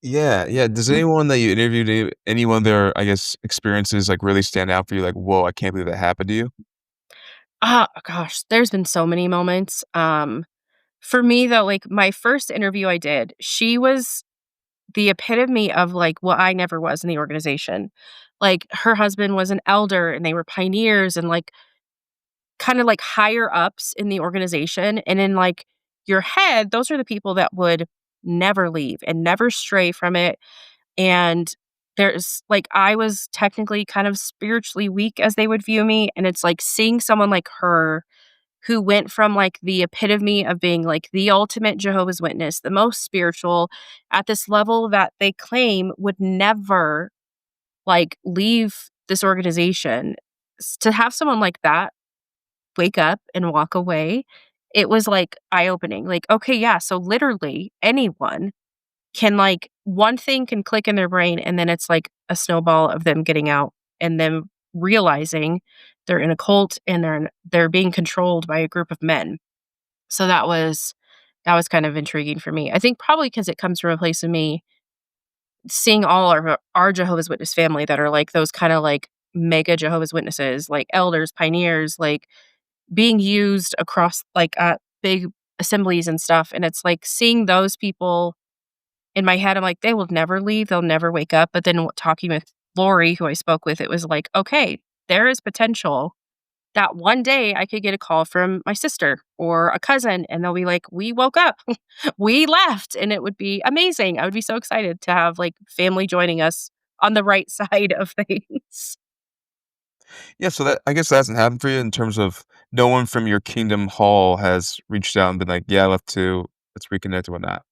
Yeah, yeah. Does anyone that you interviewed, anyone their, I guess, experiences, like, really stand out for you? Like, "Whoa, I can't believe that happened to you?" Gosh, there's been so many moments. For me, though, like, my first interview I did, she was the epitome of, like, what I never was in the organization. Like, her husband was an elder, and they were pioneers and, like, kinda, like, higher ups in the organization, and in, like, your head, those are the people that would never leave and never stray from it, and there's like, I was technically kind of spiritually weak as they would view me, and it's like seeing someone like her who went from, like, the epitome of being, like, the ultimate Jehovah's Witness, the most spiritual, at this level that they claim would never, like, leave this organization. To have someone like that wake up and walk away, it was, like, eye-opening. Like, okay, yeah, so literally anyone can, like, one thing can click in their brain, and then it's like a snowball of them getting out and them realizing they're in a cult and they're being controlled by a group of men. So that was kind of intriguing for me. I think probably because it comes from a place of me seeing all our Jehovah's Witness family that are, like, those kinda, like, mega Jehovah's Witnesses, like, elders, pioneers, like, being used across, like, big assemblies and stuff, and it's like seeing those people in my head, I'm like, "They will never leave, they'll never wake up," but then talking with Lori, who I spoke with, it was like, "Okay, there is potential that one day I could get a call from my sister or a cousin, and they'll be like, 'We woke up. We left,' and it would be amazing." I would be so excited to have, like, family joining us on the right side of things. Yeah, so that I guess that hasn't happened for you in terms of no one from your kingdom hall has reached out and been like, "Yeah, I left too. Let's reconnect," or whatnot.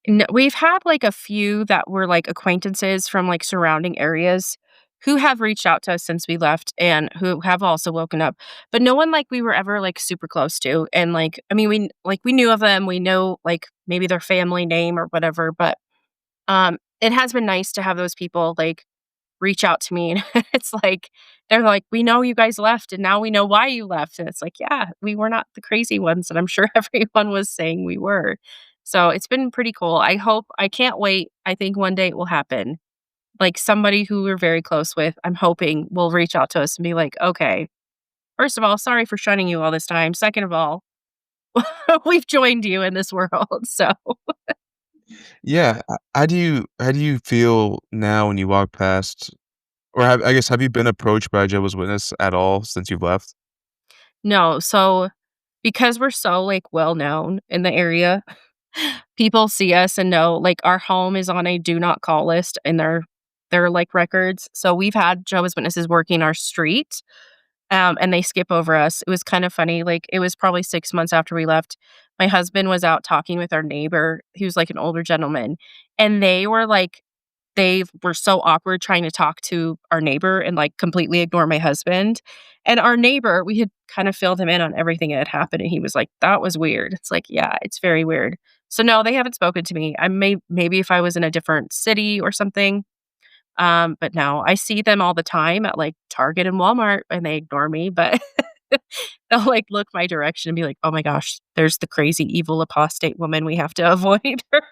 No, we've had, like, a few that were, like, acquaintances from, like, surrounding areas who have reached out to us since we left and who have also woken up, but no one, like, we were ever, like, super close to, and, like, I mean, we knew of them, we know, like, maybe their family name or whatever, but, it has been nice to have those people, like, reach out to me, and it's like they're like, "We know you guys left, and now we know why you left," and it's like, "Yeah, we were not the crazy ones that I'm sure everyone was saying we were." So, it's been pretty cool. I can't wait. I think one day it will happen. Like, somebody who we're very close with, I'm hoping will reach out to us and be like, "Okay, first of all, sorry for shunning you all this time. Second of all, we've joined you in this world." So Yeah, how do you feel now when you walk past or have you been approached by a Jehovah's Witness at all since you've left? no, so because we're so, like, well known in the area, people see us and know, like, our home is on a do not call list in their, like, records. So we've had Jehovah's Witnesses working our street, and they skip over us. It was kind of funny, like, it was probably 6 months after we left. My husband was out talking with our neighbor. He was, like, an older gentleman, and they were so awkward trying to talk to our neighbor and, like, completely ignore my husband, and our neighbor, we had kind of filled him in on everything that had happened, and he was like, "That was weird." It's like, "Yeah, it's very weird." So, no, they haven't spoken to me. Maybe if I was in a different city or something, but no, I see them all the time at, like, Target and Walmart, and they ignore me, but they'll, like, look my direction and be like, "Oh my gosh, there's the crazy evil apostate woman, we have to avoid her."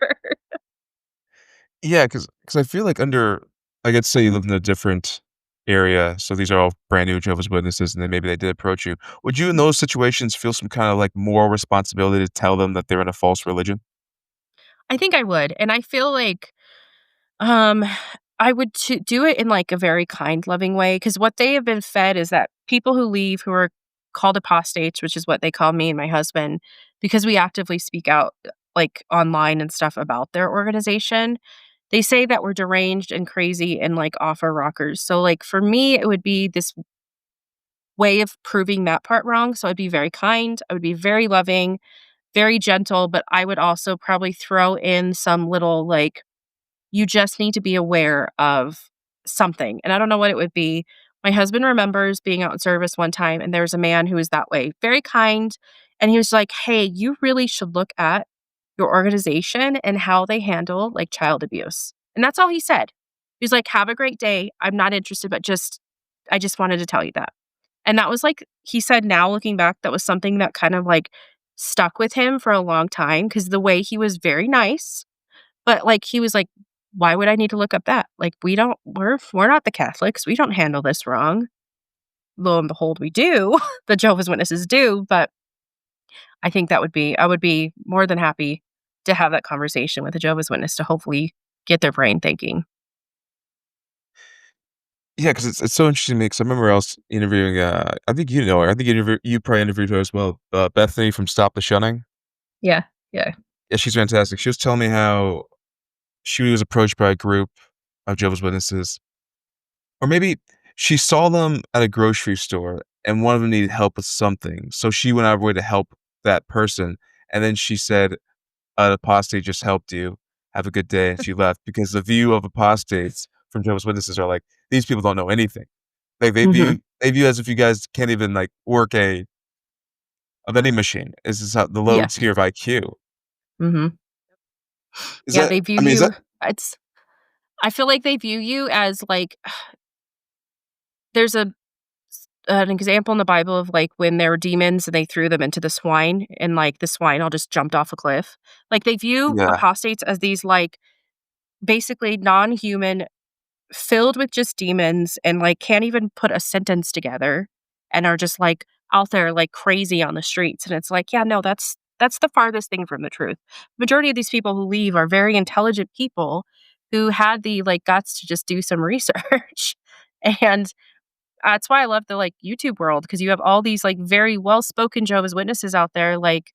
Yeah, because I feel like like, let's say you live in a different area, so these are all brand new Jehovah's Witnesses, and then maybe they did approach you. Would you, in those situations, feel some kinda, like, moral responsibility to tell them that they're in a false religion? I think I would, and I feel like Um, I would do it in, like, a very kind, loving way. Because what they have been fed is that people who leave who are called apostates, which is what they call me and my husband, because we actively speak out, like, online and stuff about their organization, they say that we're deranged and crazy and, like, off our rockers. So, like, for me, it would be this way of proving that part wrong, so I'd be very kind, I would be very loving, very gentle, but I would also probably throw in some little, like, you just need to be aware of something, and I don't know what it would be. My husband remembers being out in service one time, and there was a man who was that way, very kind, and he was like, "Hey, you really should look at your organization and how they handle, like, child abuse." And that's all he said. He's like, "Have a great day. I'm not interested, but I just wanted to tell you that." And that was, like, he said now looking back, that was something that kind of, like, stuck with him for a long time because the way he was very nice, but, like, he was, like, why would I need to look up that? Like, we're not the Catholics, we don't handle this wrong. Lo and behold, we do. The Jehovah's Witnesses do, but I think I would be more than happy to have that conversation with a Jehovah's Witness to hopefully get their brain thinking. Yeah, because it's so interesting to me 'cause I remember I was interviewing, I think you know her, I think you probably interviewed her as well, Bethany from Stop the Shunning. Yeah, yeah. Yeah, she's fantastic. She was telling me how she was approached by a group of Jehovah's Witnesses, or maybe she saw them at a grocery store and one of them needed help with something, so she went out of her way to help that person, and then she said, "An apostate just helped you. Have a good day," and she left because the view of apostates from Jehovah's Witnesses are like, "These people don't know anything." Like, Mhm, they view as if you guys can't even, like, work a a vending machine. This is how the low yeah, tier of IQ. mhm. Is Yeah, that they view I mean, is that you it's I feel like they view you as, like there's an example in the Bible of, like, when there were demons and they threw them into the swine, and, like, the swine all just jumped off a cliff. Like, they view Yeah. apostates as these, like, basically non-human, filled with just demons, and, like, can't even put a sentence together, and are just, like, out there, like, crazy on the streets, and it's like, yeah, no, that's the farthest thing from the truth. Majority of these people who leave are very intelligent people who had the, like, guts to just do some research, and that's why I love the, like, YouTube world because you have all these, like, very well-spoken Jehovah's Witnesses out there, like,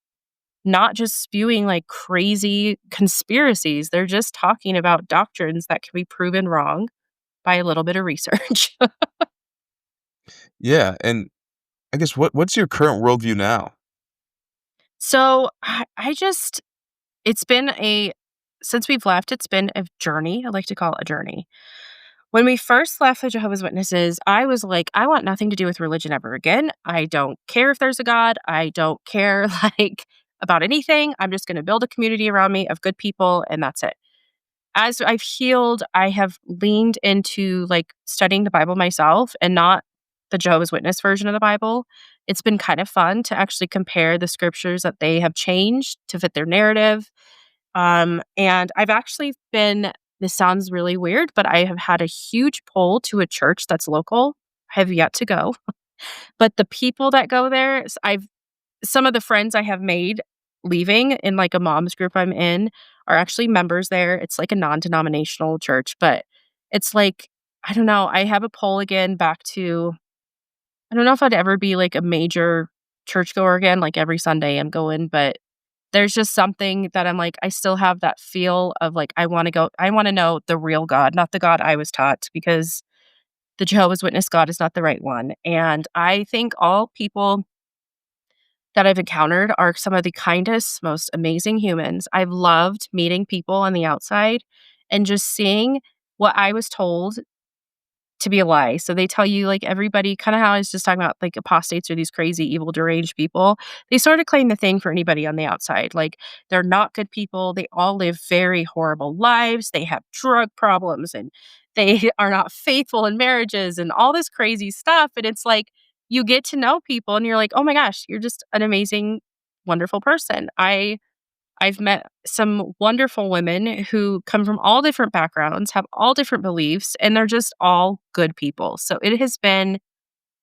not just spewing, like, crazy conspiracies, they're just talking about doctrines that can be proven wrong by a little bit of research. Yeah, and I guess what's your current worldview now? So, I just it's been a since we've left, it's been a journey, I like to call it a journey. When we first left the Jehovah's Witnesses, I was like, "I want nothing to do with religion ever again. I don't care if there's a God. I don't care, like, about anything. I'm just gonna build a community around me of good people, and that's it." As I've healed, I have leaned into, like, studying the Bible myself and not the Jehovah's Witness version of the Bible. It's been kind of fun to actually compare the scriptures that they have changed to fit their narrative. And I've actually been this sounds really weird, but I have had a huge pull to a church that's local. I have yet to go, but the people that go there, I've some of the friends I have made leaving in, like, a mom's group I'm in are actually members there. It's like a non-denominational church, but it's like, I don't know, I have a pull again back to I don't know if I'd ever be, like, a major churchgoer again, like, every Sunday I'm going, but there's just something that I'm like, I still have that feel of, like, I wanna know the real God, not the God I was taught, because the Jehovah's Witness God is not the right one, and I think all people that I've encountered are some of the kindest, most amazing humans. I've loved meeting people on the outside and just seeing what I was told to be a lie. So they tell you, like, everybody kinda how I was just talking about, like, apostates are these crazy, evil, deranged people. They sort of claim the thing for anybody on the outside. Like, they're not good people. They all live very horrible lives. They have drug problems, and they are not faithful in marriages and all this crazy stuff, and it's like, you get to know people and you're like, "Oh my gosh, you're just an amazing, wonderful person." I've met some wonderful women who come from all different backgrounds, have all different beliefs, and they're just all good people. So it has been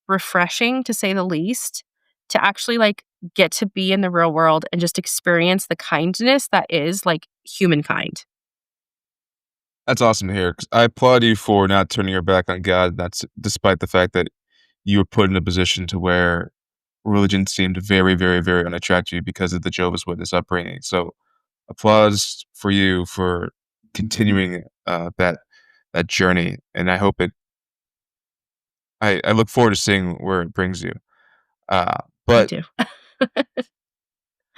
refreshing, to say the least, to actually, like, get to be in the real world and just experience the kindness that is, like, humankind. That's awesome to hear 'cause I applaud you for not turning your back on God, that's despite the fact that you were put in a position to where religion seemed very, very, very unattractive to you because of the Jehovah's Witness upbringing. So, applause for you for continuing, that journey, and I hope I look forward to seeing where it brings you. Uh, I but do.